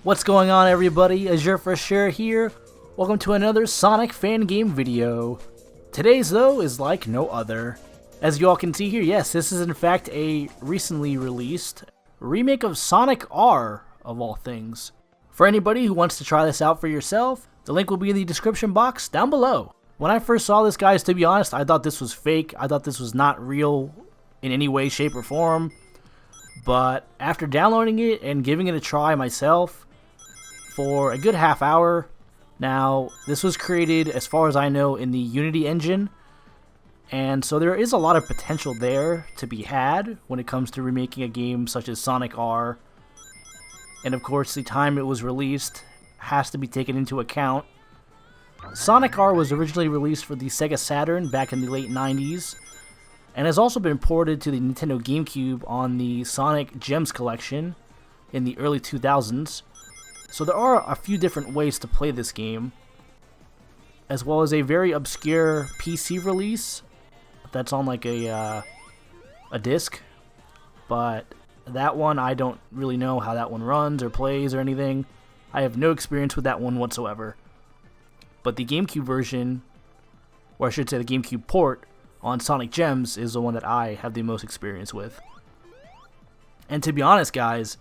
What's going on, everybody? Azure for Sure here. Welcome to another Sonic fan game video. Today's, though, is like no other. As you all can see here, yes, this is in fact a recently released remake of Sonic R, of all things. For anybody who wants to try this out for yourself, the link will be in the description box down below. When I first saw this, guys, to be honest, I thought this was fake. I thought this was not real in any way, shape, or form. But after downloading it and giving it a try myself for a good half hour, now this was created, as far as I know, in the Unity engine, and so there is a lot of potential there to be had when it comes to remaking a game such as Sonic R. And of course, the time it was released has to be taken into account. Sonic R was originally released for the Sega Saturn back in the late 90s, and has also been ported to the Nintendo GameCube on the Sonic Gems collection in the early 2000s. So there are a few different ways to play this game, as well as a very obscure PC release that's on like a disc. But that one, I don't really know how that one runs or plays or anything. I have no experience with that one whatsoever. But the GameCube version, or I should say the GameCube port, on Sonic Gems is the one that I have the most experience with. And to be honest, guys,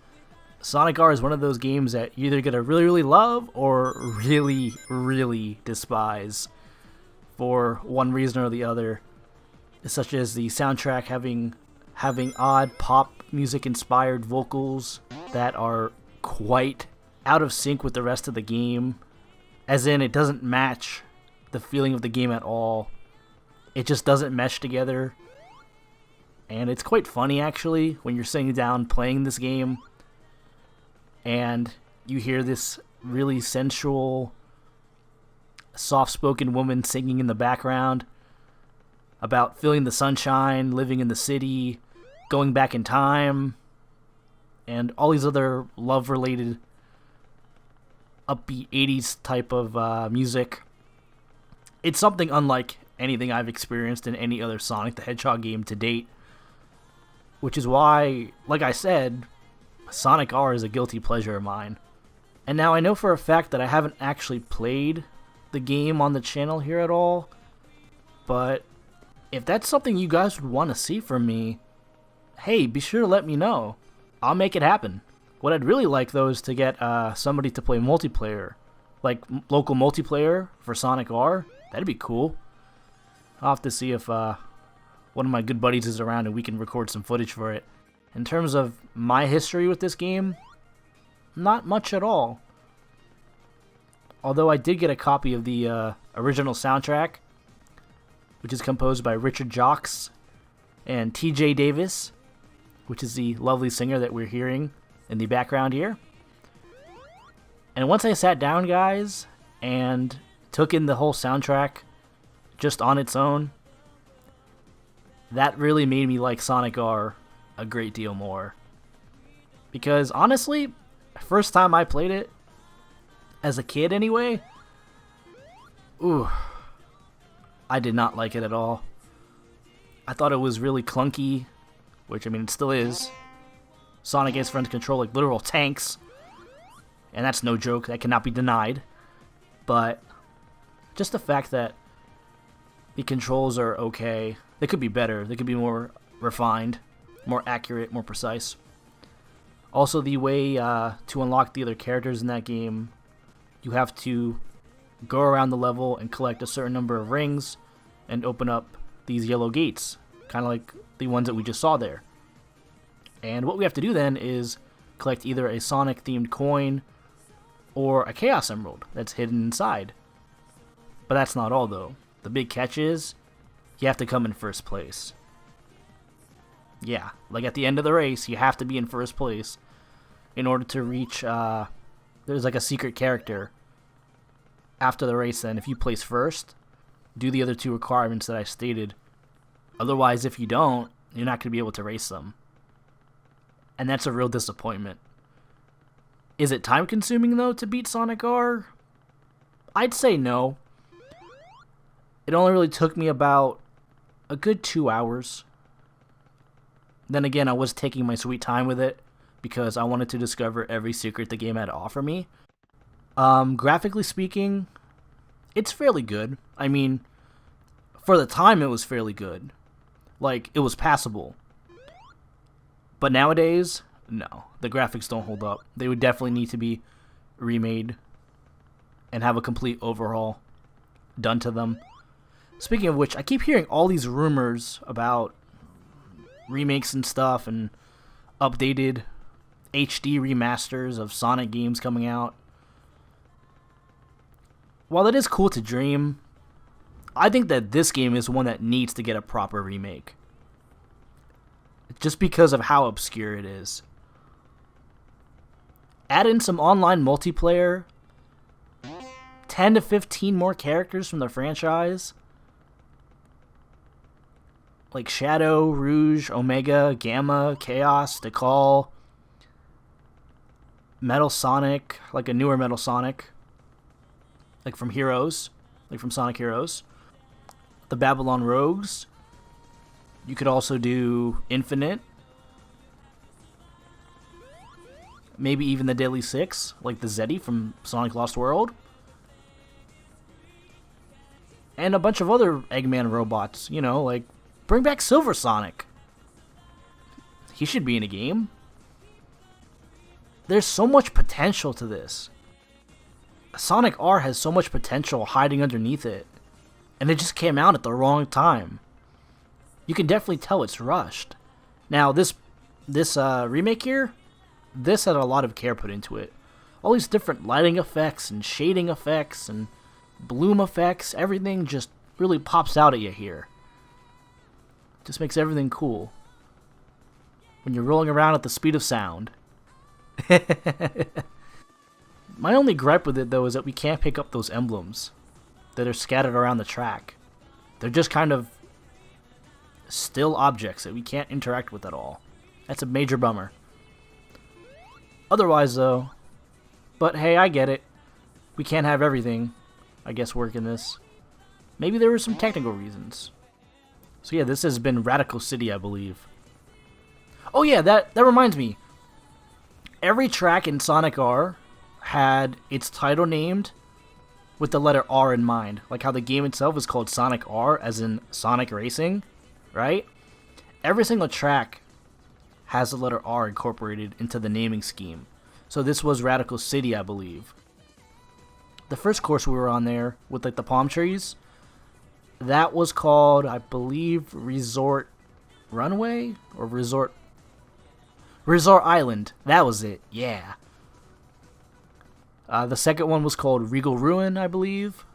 Sonic R is one of those games that you're either going to really, really love or really, really despise for one reason or the other, such as the soundtrack having odd pop music inspired vocals that are quite out of sync with the rest of the game, as in it doesn't match the feeling of the game at all. It just doesn't mesh together, and it's quite funny actually when you're sitting down playing this game and you hear this really sensual, soft-spoken woman singing in the background about feeling the sunshine, living in the city, going back in time, and all these other love-related upbeat 80s type of music. It's something unlike anything I've experienced in any other Sonic the Hedgehog game to date, which is why, like I said, Sonic R is a guilty pleasure of mine. And now I know for a fact that I haven't actually played the game on the channel here at all, but if that's something you guys would want to see from me, hey, be sure to let me know. I'll make it happen. What I'd really like, though, is to get somebody to play multiplayer, like local multiplayer for Sonic R. That'd be cool. I'll have to see if one of my good buddies is around and we can record some footage for it. In terms of my history with this game, not much at all. Although I did get a copy of the original soundtrack, which is composed by Richard Jocks and TJ Davis, which is the lovely singer that we're hearing in the background here. And once I sat down, guys, and took in the whole soundtrack just on its own, that really made me like Sonic R a great deal more. Because honestly, first time I played it, as a kid anyway, I did not like it at all. I thought it was really clunky, which I mean it still is. Sonic and his friends control like literal tanks, and that's no joke, that cannot be denied. But just the fact that the controls are okay. They could be better. They could be more refined, more accurate, more precise. Also, the way to unlock the other characters in that game, you have to go around the level and collect a certain number of rings and open up these yellow gates, kind of like the ones that we just saw there. And what we have to do then is collect either a Sonic-themed coin or a Chaos Emerald that's hidden inside. But that's not all, though. The big catch is, you have to come in first place. Yeah, like at the end of the race, you have to be in first place in order to reach, there's like a secret character after the race then. If you place first, do the other two requirements that I stated. Otherwise, if you don't, you're not going to be able to race them. And that's a real disappointment. Is it time consuming, though, to beat Sonic R? I'd say no. It only really took me about a good 2 hours. Then again, I was taking my sweet time with it, because I wanted to discover every secret the game had to offer me. Graphically speaking, it's fairly good. I mean, for the time it was fairly good. Like, it was passable. But nowadays, no. The graphics don't hold up. They would definitely need to be remade and have a complete overhaul done to them. Speaking of which, I keep hearing all these rumors about remakes and stuff and updated HD remasters of Sonic games coming out. While it is cool to dream, I think that this game is one that needs to get a proper remake. Just because of how obscure it is. Add in some online multiplayer, 10 to 15 more characters from the franchise, like Shadow, Rouge, Omega, Gamma, Chaos, Dekal, Metal Sonic, like a newer Metal Sonic, like from Heroes, like from Sonic Heroes, the Babylon Rogues. You could also do Infinite, maybe even the Deadly Six, like the Zeddy from Sonic Lost World, and a bunch of other Eggman robots, you know, like bring back Silver Sonic. He should be in a game. There's so much potential to this. Sonic R has so much potential hiding underneath it, and it just came out at the wrong time. You can definitely tell it's rushed. Now, this remake here, this had a lot of care put into it. All these different lighting effects and shading effects and bloom effects, everything just really pops out at you here. Just makes everything cool. When you're rolling around at the speed of sound. My only gripe with it, though, is that we can't pick up those emblems that are scattered around the track. They're just kind of still objects that we can't interact with at all. That's a major bummer. Otherwise, though, but hey, I get it. We can't have everything, I guess, work in this. Maybe there were some technical reasons. So yeah, this has been Radical City, I believe. Oh yeah, that reminds me. Every track in Sonic R had its title named with the letter R in mind. Like how the game itself is called Sonic R, as in Sonic Racing, right? Every single track has the letter R incorporated into the naming scheme. So this was Radical City, I believe. The first course we were on there with like the palm trees, that was called, I believe, Resort Runway or Resort Island. That was it. Yeah. The second one was called Regal Ruin, I believe.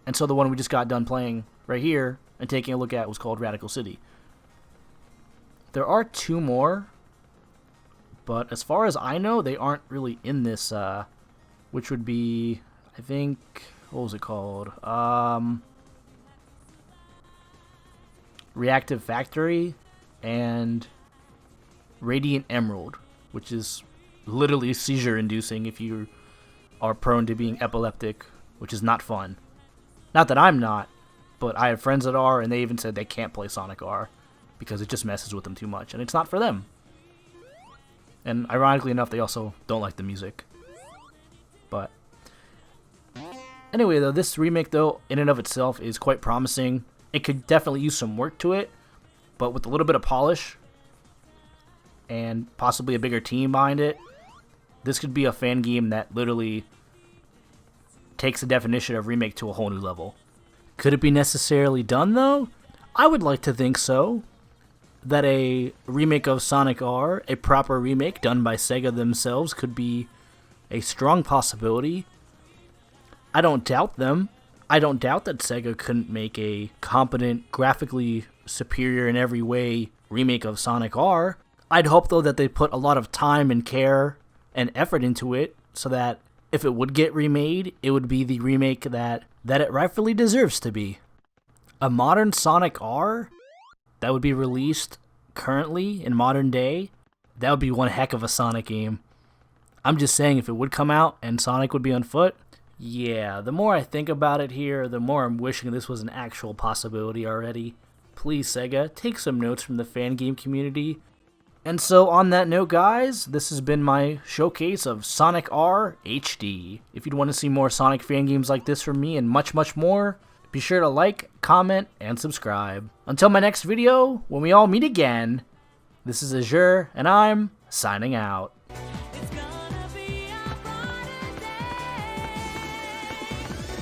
And so the one we just got done playing right here and taking a look at was called Radical City. There are two more, but as far as I know, they aren't really in this, which would be, I think, what was it called? Reactive Factory and Radiant Emerald, which is literally seizure-inducing if you are prone to being epileptic, which is not fun. Not that I'm not, but I have friends that are, and they even said they can't play Sonic R because it just messes with them too much, and it's not for them. And ironically enough, they also don't like the music. But anyway, though, this remake, though, in and of itself is quite promising. It could definitely use some work to it, but with a little bit of polish and possibly a bigger team behind it, this could be a fan game that literally takes the definition of remake to a whole new level. Could it be necessarily done, though? I would like to think so. That a remake of Sonic R, a proper remake done by Sega themselves, could be a strong possibility. I don't doubt them. I don't doubt that Sega couldn't make a competent, graphically superior in every way remake of Sonic R. I'd hope, though, that they put a lot of time and care and effort into it so that if it would get remade, it would be the remake that it rightfully deserves to be. A modern Sonic R that would be released currently in modern day, that would be one heck of a Sonic game. I'm just saying, if it would come out and Sonic would be on foot, yeah, the more I think about it here, the more I'm wishing this was an actual possibility already. Please, Sega, take some notes from the fan game community And so on that note, guys, this has been my showcase of Sonic R HD. If you'd want to see more Sonic fan games like this from me and much, much more, be sure to like, comment, and subscribe. Until my next video, when we all meet again, this is Azure, and I'm signing out.